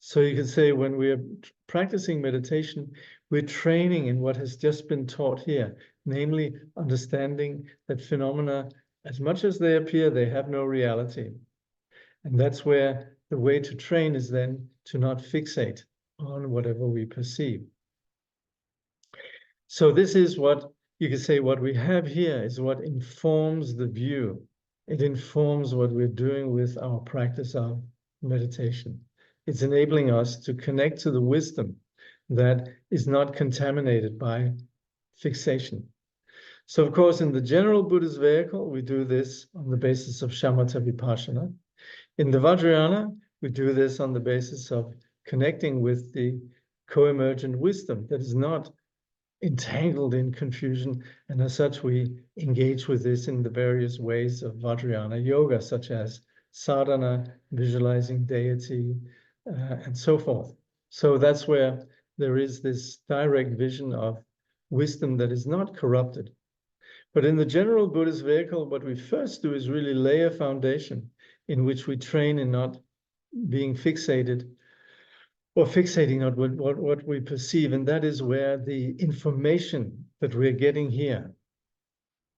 So you can say when we're practicing meditation, we're training in what has just been taught here, namely understanding that phenomena, as much as they appear, they have no reality. And that's where the way to train is then to not fixate on whatever we perceive. So this is what you could say what we have here is what informs the view. It informs what we're doing with our practice of meditation. It's enabling us to connect to the wisdom that is not contaminated by fixation. So of course, in the general Buddhist vehicle, we do this on the basis of shamatha vipassana. In the Vajrayana, we do this on the basis of connecting with the co-emergent wisdom that is not entangled in confusion, and as such we engage with this in the various ways of Vajrayana yoga, such as sadhana, visualizing deity, and so forth. So that's where there is this direct vision of wisdom that is not corrupted. But in the general Buddhist vehicle, what we first do is really lay a foundation in which we train in not being fixated or fixating on what we perceive. And that is where the information that we're getting here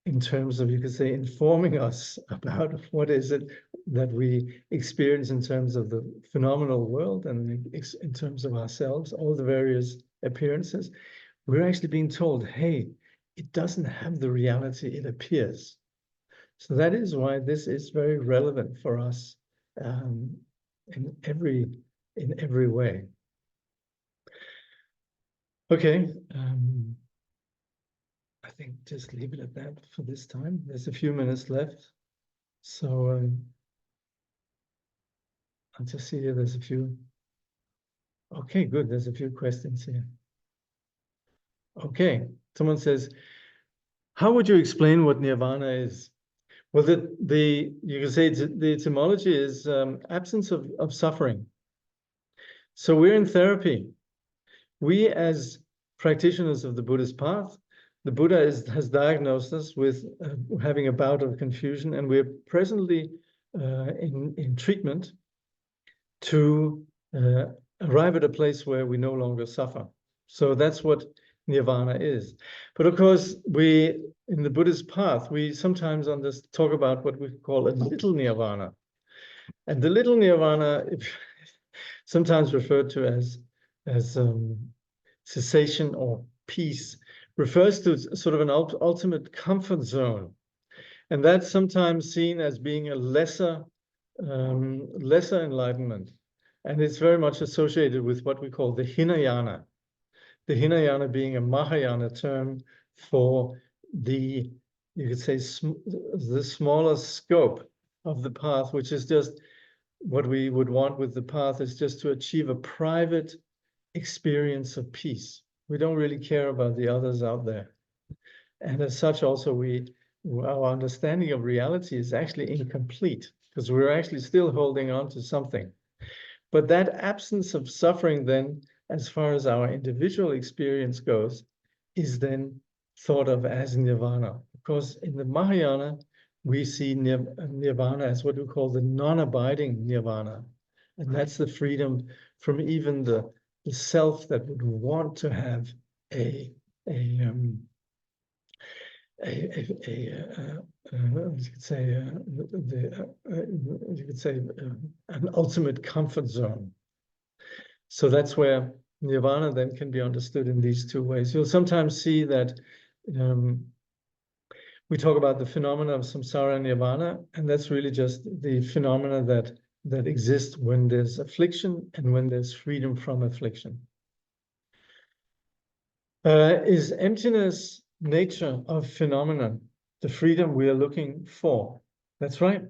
in terms of, you could say, informing us about what is it that we experience in terms of the phenomenal world and in terms of ourselves, all the various appearances, we're actually being told, hey, it doesn't have the reality it appears. So that is why this is very relevant for us in every way. Okay, I think just leave it at that for this time. There's a few minutes left. So I'll just see here, there's a few. Okay, good, there's a few questions here. Okay, someone says, how would you explain what nirvana is? Well, you can say the etymology is absence of suffering. So we're in therapy. We as practitioners of the Buddhist path, the Buddha has diagnosed us with having a bout of confusion, and we're presently in treatment to arrive at a place where we no longer suffer. So that's what nirvana is. But of course, in the Buddhist path, we sometimes talk about what we call a little nirvana. And the little nirvana, sometimes referred to as cessation or peace, refers to sort of an ultimate comfort zone. And that's sometimes seen as being a lesser enlightenment. And it's very much associated with what we call the Hinayana. The Hinayana being a Mahayana term for you could say, the smaller scope of the path, which is just what we would want with the path is just to achieve a private experience of peace. We don't really care about the others out there. And as such, also, our understanding of reality is actually incomplete because we're actually still holding on to something. But that absence of suffering then, as far as our individual experience goes, is then thought of as nirvana. Because in the Mahayana, we see nirvana as what we call the non-abiding nirvana. And that's the freedom from even the self that would want to have you could say an ultimate comfort zone. So that's where nirvana then can be understood in these two ways. You'll sometimes see that we talk about the phenomena of samsara and nirvana, and that's really just the phenomena that exist when there's affliction and when there's freedom from affliction. Is emptiness nature of phenomenon the freedom we are looking for? That's right.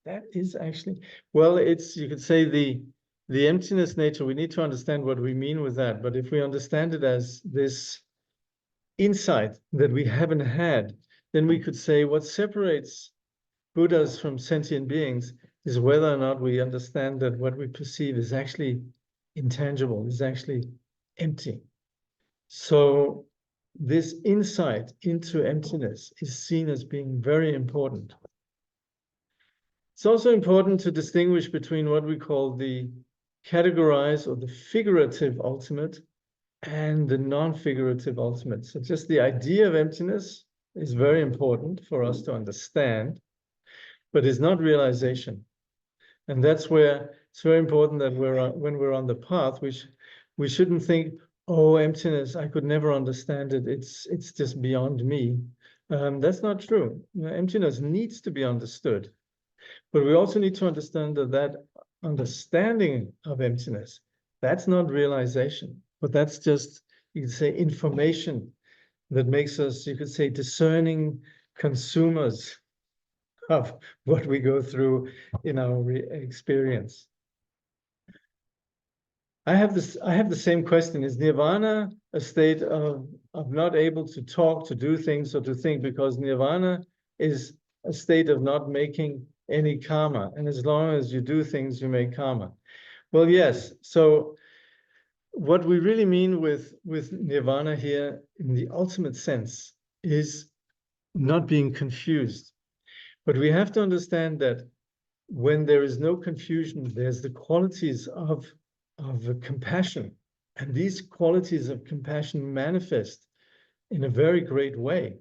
That is actually, well, you could say the emptiness nature, we need to understand what we mean with that. But if we understand it as this insight that we haven't had, then we could say what separates Buddhas from sentient beings is whether or not we understand that what we perceive is actually intangible, is actually empty. So this insight into emptiness is seen as being very important. It's also important to distinguish between what we call the categorized or the figurative ultimate and the non-figurative ultimate. So just the idea of emptiness is very important for us to understand, but is not realization. And that's where it's very important that when we're on the path, we shouldn't think, oh, emptiness, I could never understand it. It's just beyond me. That's not true. Emptiness needs to be understood. But we also need to understand that understanding of emptiness, that's not realization, but that's just, you could say, information that makes us, you could say, discerning consumers of what we go through in our experience. I have the same question. Is nirvana a state of not able to talk, to do things, or to think? Because nirvana is a state of not making any karma. And as long as you do things, you make karma. Well, yes. So what we really mean with nirvana here in the ultimate sense is not being confused. But we have to understand that when there is no confusion, there's the qualities of compassion. And these qualities of compassion manifest in a very great way.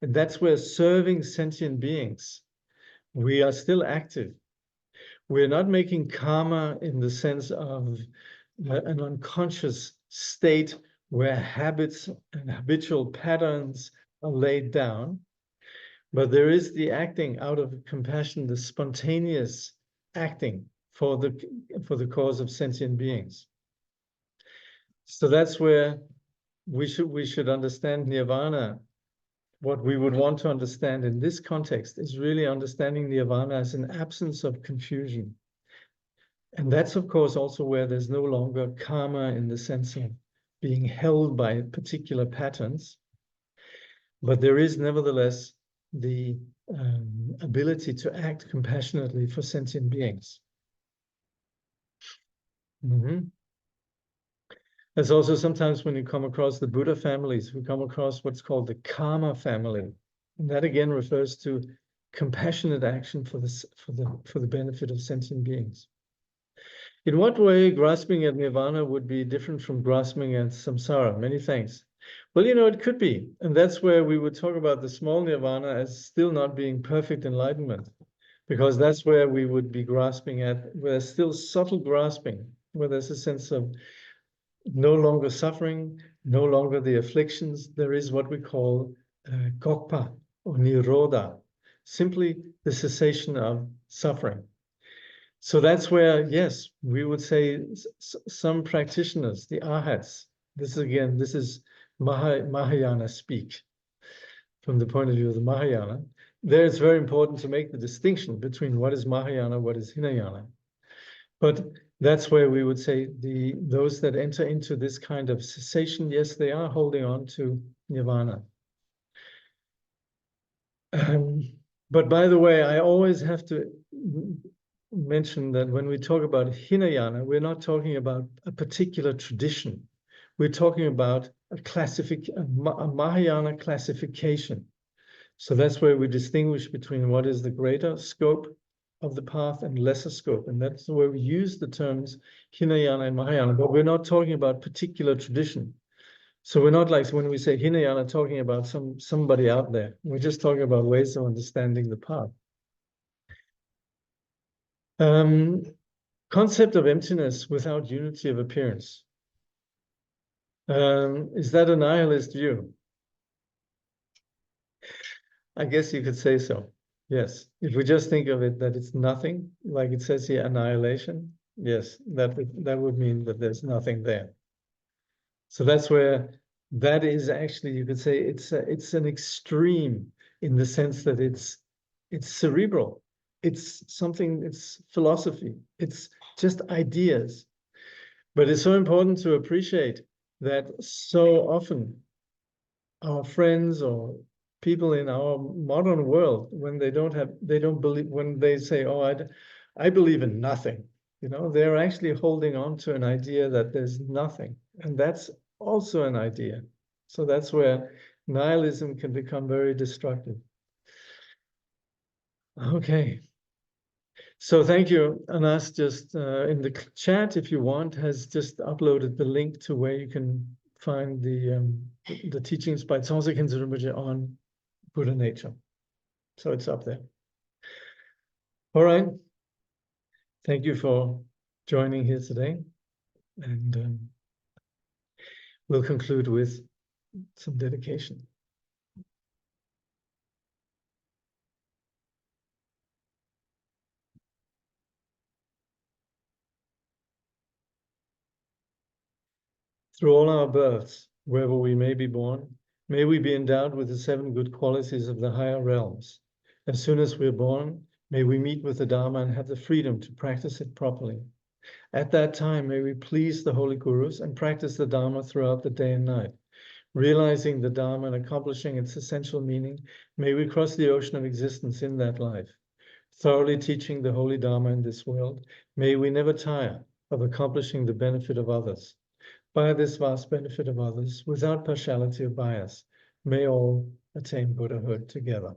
And that's where serving sentient beings, we are still active. We're not making karma in the sense of an unconscious state where habits and habitual patterns are laid down. But there is the acting out of compassion, the spontaneous acting for the cause of sentient beings. So that's where we should understand nirvana. What we would want to understand in this context is really understanding nirvana as an absence of confusion. And that's, of course, also where there's no longer karma in the sense of being held by particular patterns. But there is nevertheless the ability to act compassionately for sentient beings. There's also sometimes when you come across the Buddha families, we come across what's called the karma family. And that again refers to compassionate action for the benefit of sentient beings. In what way grasping at nirvana would be different from grasping at samsara? Many thanks. Well, it could be. And that's where we would talk about the small nirvana as still not being perfect enlightenment, because that's where we would be grasping at, where there's still subtle grasping, where there's a sense of no longer suffering, no longer the afflictions. There is what we call gokpa or nirodha, simply the cessation of suffering. So that's where, yes, we would say some practitioners, the arhats, this is Mahayana speak. From the point of view of the Mahayana, there it's very important to make the distinction between what is Mahayana, what is Hinayana. But that's where we would say those that enter into this kind of cessation, yes, they are holding on to nirvana. But by the way, I always have to mention that when we talk about Hinayana, we're not talking about a particular tradition. We're talking about a Mahayana classification. So that's where we distinguish between what is the greater scope of the path and lesser scope. And that's where we use the terms Hinayana and Mahayana, but we're not talking about particular tradition. So we're not like when we say Hinayana talking about somebody out there. We're just talking about ways of understanding the path. Concept of emptiness without unity of appearance. Is that a nihilist view? I guess you could say so. Yes. If we just think of it that it's nothing, like it says here, annihilation, yes, that would mean that there's nothing there. So that's where that is actually, you could say it's an extreme in the sense that it's cerebral. it's something, it's philosophy, it's just ideas. But it's so important to appreciate that so often our friends or people in our modern world, when they don't believe, when they say, oh, I believe in nothing, they're actually holding on to an idea that there's nothing. And that's also an idea. So that's where nihilism can become very destructive. Okay. So thank you. Anas just in the chat, if you want, has just uploaded the link to where you can find the teachings by Kangyur Rinpoche on Buddha nature. So it's up there. All right. Thank you for joining here today. And we'll conclude with some dedication. Through all our births, wherever we may be born, may we be endowed with the 7 good qualities of the higher realms. As soon as we're born, may we meet with the Dharma and have the freedom to practice it properly. At that time, may we please the holy gurus and practice the Dharma throughout the day and night. Realizing the Dharma and accomplishing its essential meaning, may we cross the ocean of existence in that life. Thoroughly teaching the holy Dharma in this world, may we never tire of accomplishing the benefit of others. By this vast benefit of others, without partiality or bias, may all attain Buddhahood together.